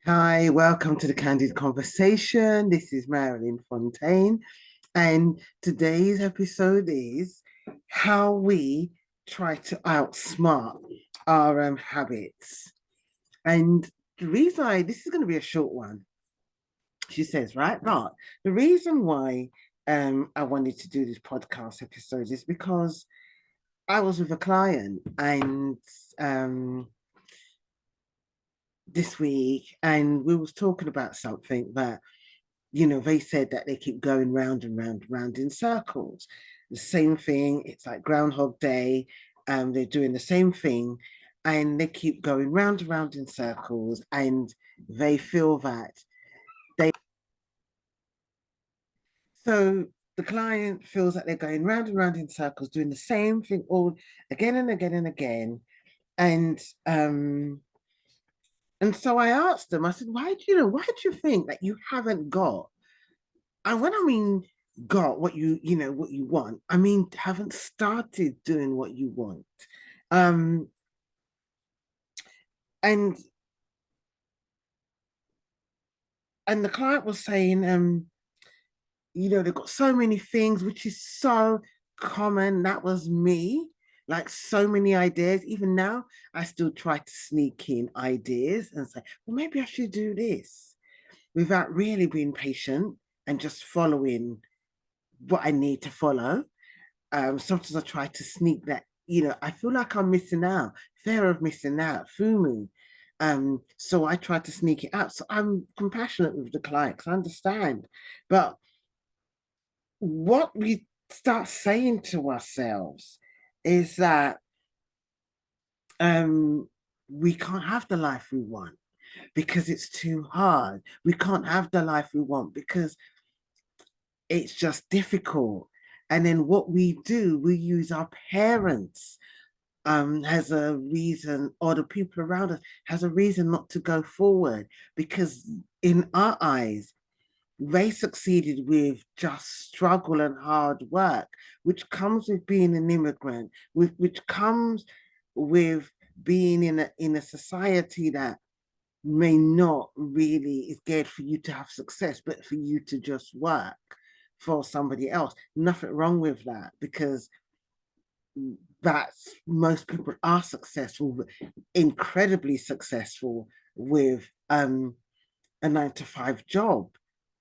Hi, welcome to the Candid Conversation. This is Marilyn Fontaine, and today's episode is how we try to outsmart our habits. And the reason this is going to be a short one, she says, right? But the reason why I wanted to do this podcast episode is because I was with a client and um, this week, and we was talking about something that they said that they keep going round and round and round in circles. The same thing, it's like Groundhog Day, they're doing the same thing, and they keep going round and round in circles, and they feel that they so the client feels that they're going round and round in circles, doing the same thing all again and again and again. And and so I asked them, I said, why do you think that you haven't got, and when I mean got what you want, I mean haven't started doing what you want. Um and and the client was saying, they've got so many things, which is so common. That was me, like so many ideas. Even now, I still try to sneak in ideas and say, well, maybe I should do this without really being patient and just following what I need to follow. Sometimes I try to sneak that, I feel like I'm missing out, fear of missing out, FUMU. So I try to sneak it out. So I'm compassionate with the clients, I understand. But what we start saying to ourselves is that um, we can't have the life we want because it's too hard. We can't have the life we want because it's just difficult. And then what we do, we use our parents has a reason, or the people around us has a reason not to go forward because in our eyes, they succeeded with just struggle and hard work, which comes with being an immigrant, which comes with being in a society that may not really is geared for you to have success, but for you to just work for somebody else. Nothing wrong with that because that's most people are successful, incredibly successful with a 9 to 5 job,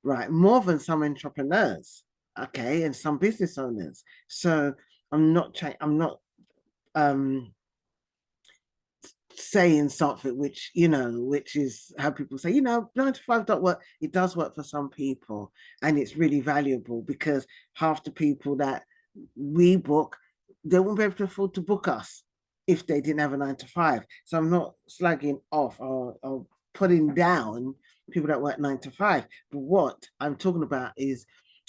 right? More than some entrepreneurs, okay, and some business owners. So I'm not um saying something which is how people say, 9 to 5 don't work. It does work for some people, and it's really valuable because half the people that we book, they won't be able to afford to book us if they didn't have a 9 to 5. So I'm not slagging off or putting down people that work 9 to 5. But what I'm talking about is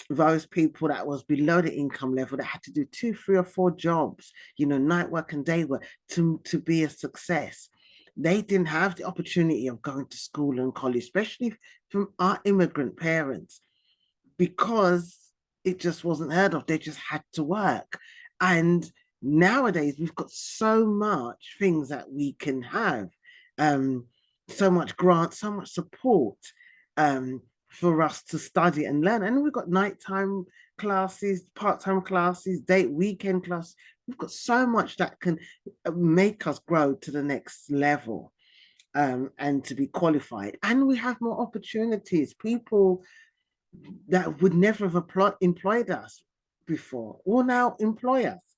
those people that was below the income level that had to do 2, 3, or 4 jobs, night work and day work to be a success. They didn't have the opportunity of going to school and college, especially from our immigrant parents, because it just wasn't heard of. They just had to work. And nowadays we've got so much things that we can have, um, so much grant, so much support, for us to study and learn. And we've got nighttime classes, part-time classes, weekend classes. We've got so much that can make us grow to the next level, and to be qualified. And we have more opportunities. People that would never have employed us before will now employ us.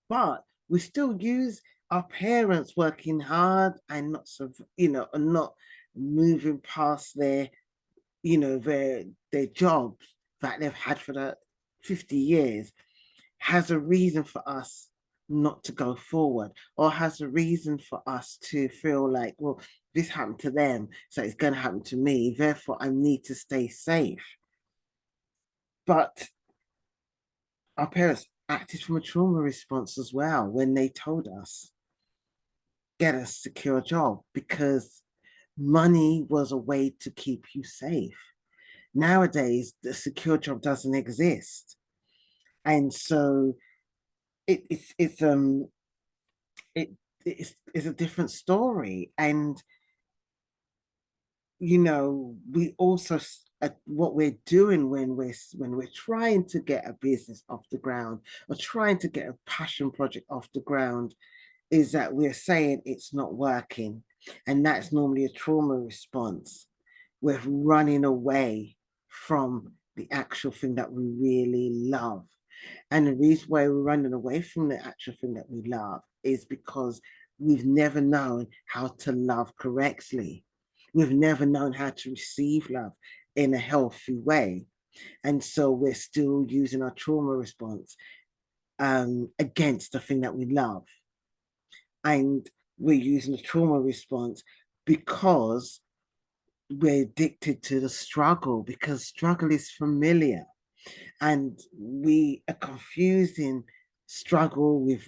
But we still use our parents working hard and not so, and not moving past their jobs that they've had for the 50 years, has a reason for us not to go forward, or has a reason for us to feel like, well, this happened to them, so it's going to happen to me, therefore I need to stay safe. But our parents acted from a trauma response as well when they told us, get a secure job, because money was a way to keep you safe. Nowadays, the secure job doesn't exist. And so it, it, it's a different story. And we also what we're doing when we're trying to get a business off the ground or trying to get a passion project off the ground is that we're saying it's not working, and that's normally a trauma response. We're running away from the actual thing that we really love. And the reason why we're running away from the actual thing that we love is because we've never known how to love correctly. We've never known how to receive love in a healthy way. And so we're still using our trauma response against the thing that we love. And we're using the trauma response because we're addicted to the struggle, because struggle is familiar. And we are confusing struggle with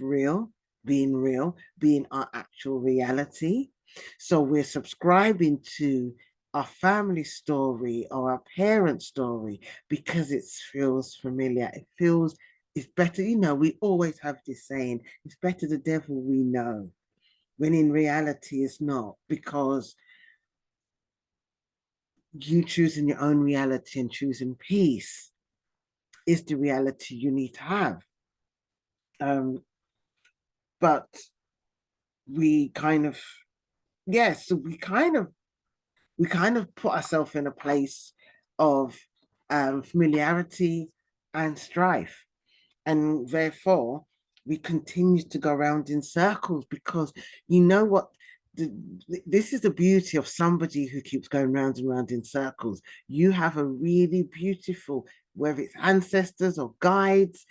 being our actual reality. So we're subscribing to our family story or our parent story because it feels familiar. It feels it's better. We always have this saying, it's better the devil we know, when in reality it's not, because you choosing your own reality and choosing peace is the reality you need to have. But we kind of, yes, so we kind of put ourselves in a place of familiarity and strife, and therefore we continue to go around in circles, because you know what, this is the beauty of somebody who keeps going round and round in circles. You have a really beautiful, whether it's ancestors or guides,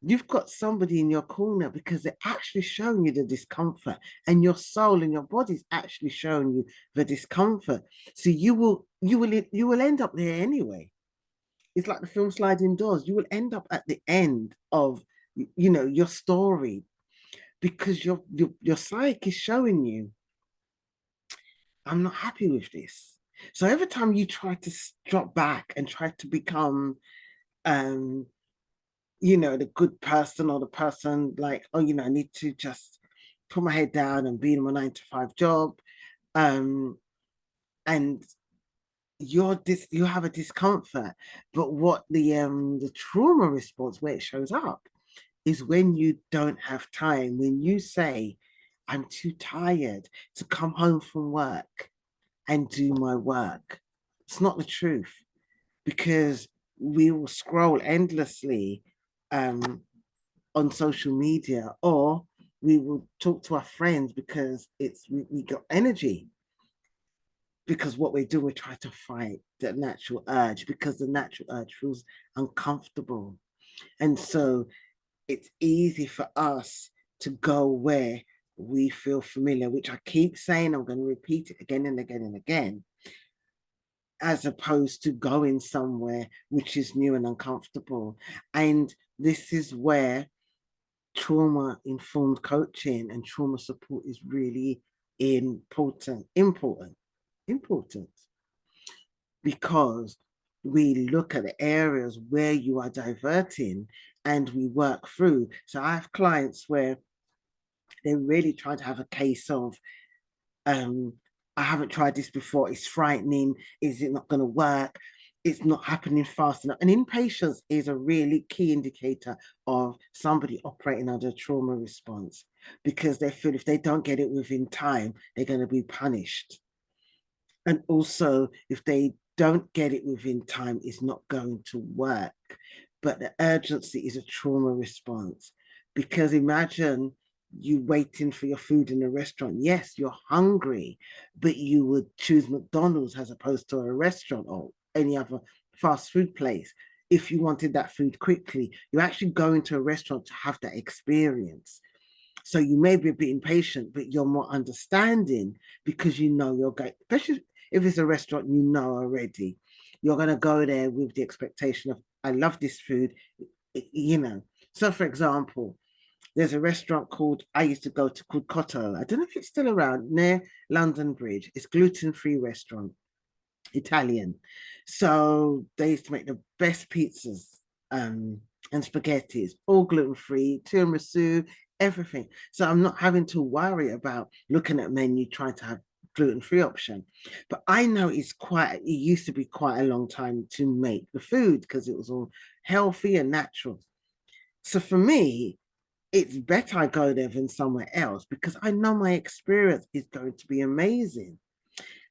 you've got somebody in your corner because they're actually showing you the discomfort, and your soul and your body's actually showing you the discomfort. So you will end up there anyway. It's like the film Sliding Doors. You will end up at the end of your story, because your psyche is showing you, I'm not happy with this. So every time you try to drop back and try to become um the good person, or the person like, oh, I need to just put my head down and be in my 9 to 5 job. And you have a discomfort. But what the trauma response, where it shows up, is when you don't have time, when you say, I'm too tired to come home from work and do my work. It's not the truth, because we will scroll endlessly um, on social media, or we will talk to our friends because we got energy. Because what we do, we try to fight the natural urge, because the natural urge feels uncomfortable. And so it's easy for us to go where we feel familiar, which I keep saying, I'm going to repeat it again and again and again, as opposed to going somewhere which is new and uncomfortable. And this is where trauma informed coaching and trauma support is really important, because we look at the areas where you are diverting and we work through. So I have clients where they're really trying to have a case of, um, I haven't tried this before, it's frightening, is it not going to work? It's not happening fast enough. And impatience is a really key indicator of somebody operating under a trauma response, because they feel if they don't get it within time, they're going to be punished. And also, if they don't get it within time, it's not going to work. But the urgency is a trauma response, because imagine you waiting for your food in a restaurant. Yes, you're hungry, but you would choose McDonald's as opposed to a restaurant or any other fast food place. If you wanted that food quickly, you're actually going to a restaurant to have that experience. So you may be a bit impatient, but you're more understanding, because you're going, especially if it's a restaurant already, you're going to go there with the expectation of, I love this food, you know. So, for example, there's a restaurant I used to go to, called Cotto. I don't know if it's still around, near London Bridge. It's gluten-free restaurant, Italian. So they used to make the best pizzas and spaghettis, all gluten-free, tiramisu, everything. So I'm not having to worry about looking at menu, trying to have gluten-free option. But I know it used to be quite a long time to make the food because it was all healthy and natural. So for me, it's better I go there than somewhere else because I know my experience is going to be amazing.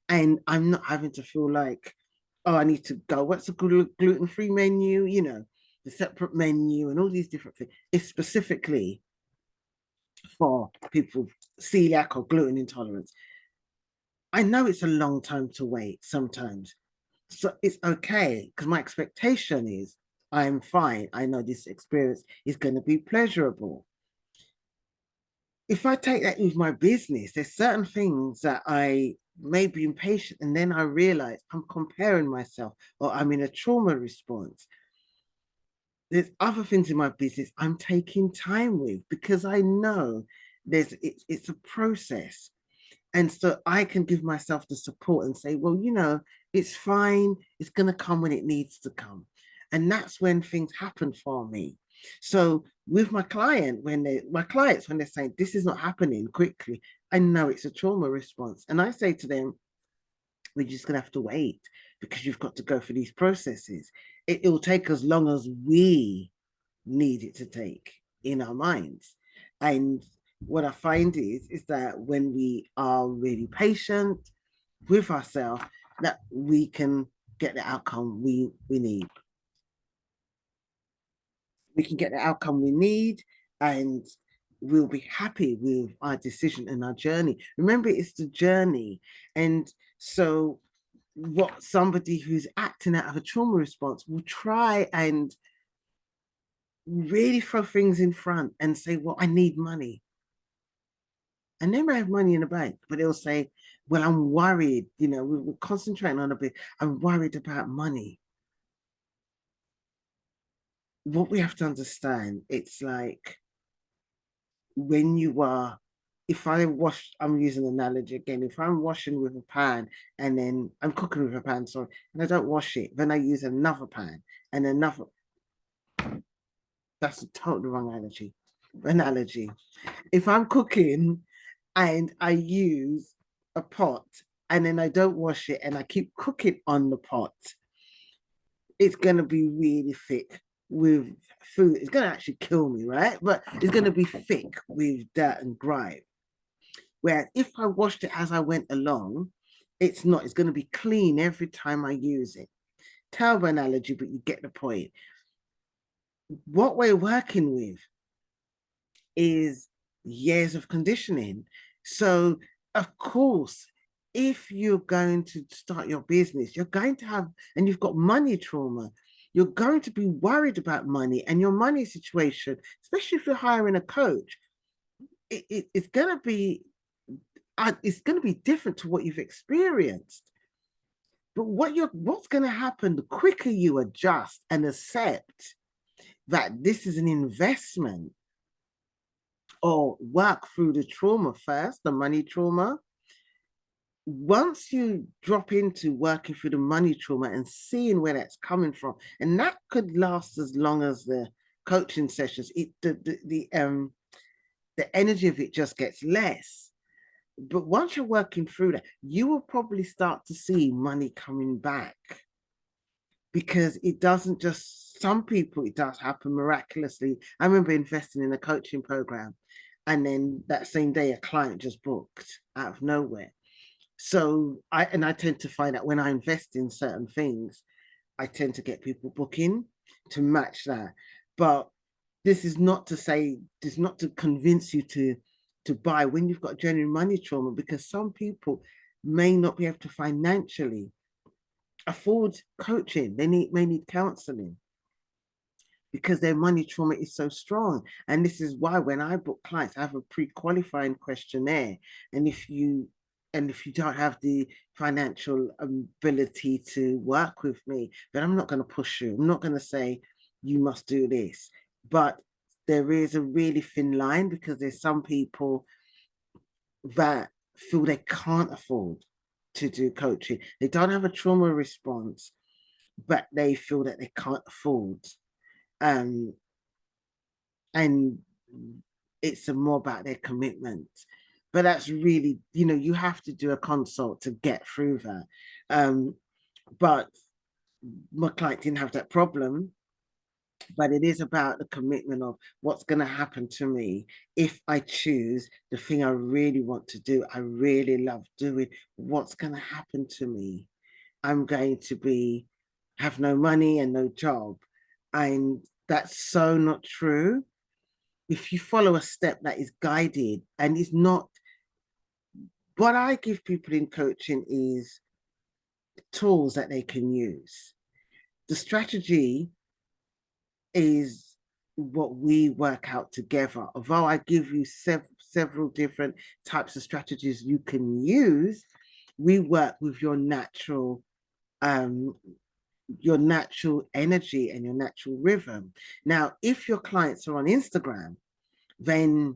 And I'm not having to feel like, oh, I need to go, what's a gluten-free menu? The separate menu and all these different things. It's specifically for people with celiac or gluten intolerance. I know it's a long time to wait sometimes. So it's okay because my expectation is I'm fine. I know this experience is going to be pleasurable. If I take that with my business, there's certain things that I may be impatient and then I realize I'm comparing myself or I'm in a trauma response. There's other things in my business I'm taking time with because I know it's a process. And so I can give myself the support and say, well, it's fine. It's going to come when it needs to come. And that's when things happen for me. So with my clients, when they're saying this is not happening quickly, I know it's a trauma response. And I say to them, we're just going to have to wait because you've got to go through these processes. It will take as long as we need it to take in our minds. And what I find is that when we are really patient with ourselves, that we can get the outcome we need. We can get the outcome we need and we'll be happy with our decision and our journey. Remember, it's the journey. And so what somebody who's acting out of a trauma response will try and really throw things in front and say, well, I need money. And they may have money in the bank, but they'll say, well, I'm worried, we're concentrating on a bit. I'm worried about money. What we have to understand, it's like when I'm using an analogy again, if I'm washing with a pan and then I'm cooking with a pan, sorry, and I don't wash it, then I use another pan and another, that's a totally wrong analogy. If I'm cooking and I use a pot and then I don't wash it and I keep cooking on the pot, it's going to be really thick with food. It's going to actually kill me, right? But it's going to be thick with dirt and grime. Whereas if I washed it as I went along, it's not. It's going to be clean every time I use it. Terrible analogy, but you get the point. What we're working with is years of conditioning. So, of course, if you're going to start your business, you're going to have, and you've got money trauma, you're going to be worried about money and your money situation, especially if you're hiring a coach. It's going to be different to what you've experienced. But what's going to happen the quicker you adjust and accept that this is an investment or work through the trauma first, the money trauma. Once you drop into working through the money trauma and seeing where that's coming from, and that could last as long as the coaching sessions, the energy of it just gets less. But once you're working through that, you will probably start to see money coming back because it doesn't just, some people, it does happen miraculously. I remember investing in a coaching program and then that same day a client just booked out of nowhere. So I tend to find that when I invest in certain things, I tend to get people booking to match that. But this is not to convince you to buy when you've got genuine money trauma, because some people may not be able to financially afford coaching. They may need counseling because their money trauma is so strong. And this is why when I book clients, I have a pre-qualifying questionnaire. And if you don't have the financial ability to work with me, then I'm not going to push you. I'm not going to say you must do this. But there is a really thin line because there's some people that feel they can't afford to do coaching. They don't have a trauma response, but they feel that they can't afford. And it's more about their commitment. But that's really, you have to do a consult to get through that. But my client didn't have that problem, but it is about the commitment of what's going to happen to me if I choose the thing I really want to do, I really love doing. What's going to happen to me? I'm going to have no money and no job. And that's so not true. If you follow a step that is guided and is not, what I give people in coaching is tools that they can use. The strategy is what we work out together. Although I give you several different types of strategies you can use, we work with um, your natural energy and your natural rhythm. Now, if your clients are on Instagram, then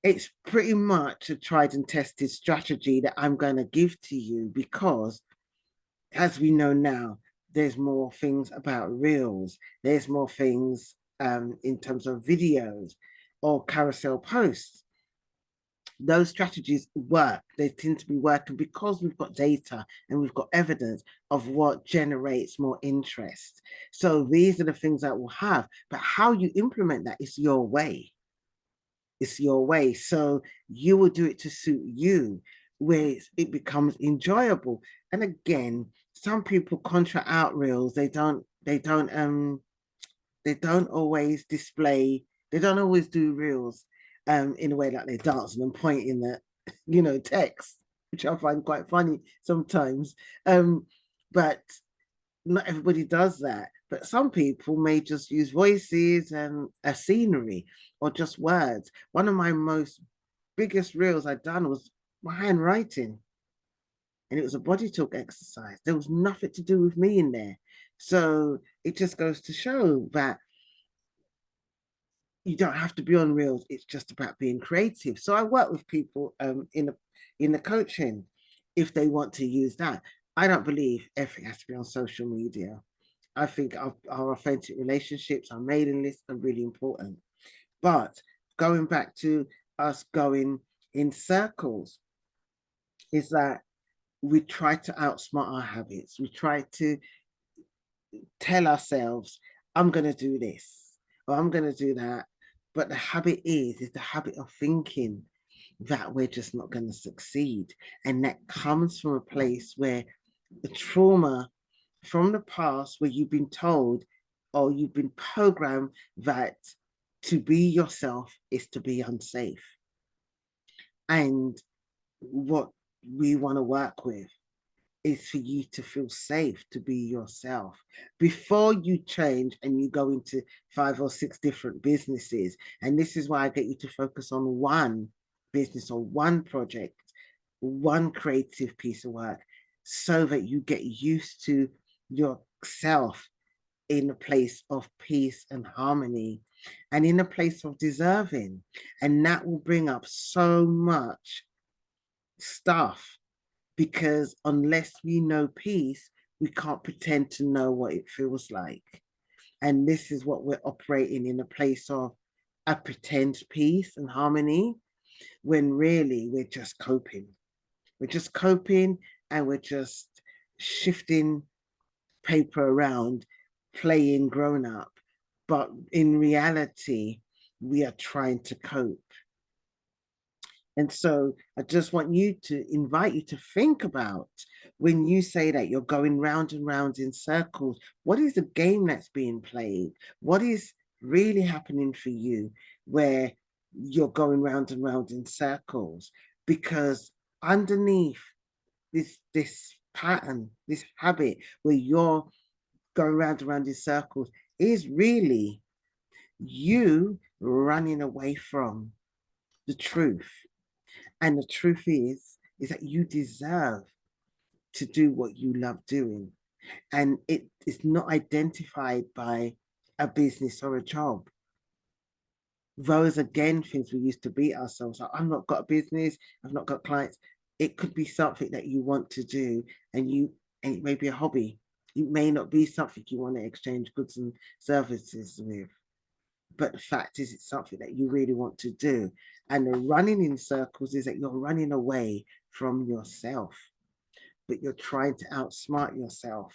it's pretty much a tried and tested strategy that I'm going to give to you because, as we know now, there's more things about reels, there's more things in terms of videos or carousel posts. Those strategies work. They tend to be working because we've got data and we've got evidence of what generates more interest. So these are the things that we'll have, but how you implement that is your way. It's your way. So you will do it to suit you, where it becomes enjoyable. And again, some people contract out reels. They don't always display, they don't always do reels in a way like they're dancing and pointing at, text, which I find quite funny sometimes. But not everybody does that. But some people may just use voices and a scenery or just words. One of my most biggest reels I'd done was my handwriting, and it was a body talk exercise. There was nothing to do with me in there. So it just goes to show that you don't have to be on reels. It's just about being creative. So I work with people in the coaching if they want to use that. I don't believe everything has to be on social media. I think our authentic relationships, our mailing lists are really important. But going back to us going in circles, is that we try to outsmart our habits. We try to tell ourselves, I'm going to do this or I'm going to do that. But the habit is the habit of thinking that we're just not going to succeed. And that comes from a place where the trauma from the past, where you've been told or you've been programmed that to be yourself is to be unsafe. And what we want to work with is for you to feel safe to be yourself before you change and you go into 5 or 6 different businesses. And this is why I get you to focus on one business or one project, one creative piece of work, so that you get used to yourself in a place of peace and harmony and in a place of deserving. And that will bring up so much stuff, because unless we know peace, we can't pretend to know what it feels like. And this is what we're operating in, a place of a pretend peace and harmony, when really we're just coping. We're just coping and we're just shifting paper around, playing grown up. But in reality, we are trying to cope. And so I just want you to invite you to think about, when you say that you're going round and round in circles, what is the game that's being played? What is really happening for you where you're going round and round in circles? Because underneath this pattern, this habit where you're going round and round in circles, is really you running away from the truth. And the truth is that you deserve to do what you love doing. And it is not identified by a business or a job. Those, again, things we used to beat ourselves. Like, I've not got a business, I've not got clients. It could be something that you want to do, and it may be a hobby. It may not be something you want to exchange goods and services with. But the fact is, it's something that you really want to do. And the running in circles is that you're running away from yourself, but you're trying to outsmart yourself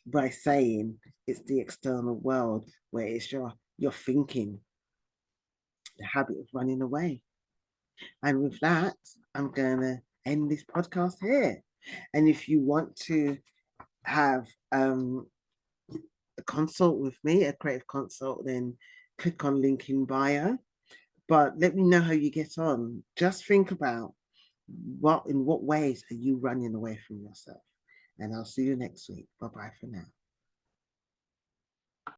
by saying it's the external world where it's your thinking, the habit of running away. And with that, I'm gonna end this podcast here. And if you want to have a consult with me, a creative consult, then click on link in bio. But let me know how you get on. Just think about in what ways are you running away from yourself? And I'll see you next week. Bye bye for now.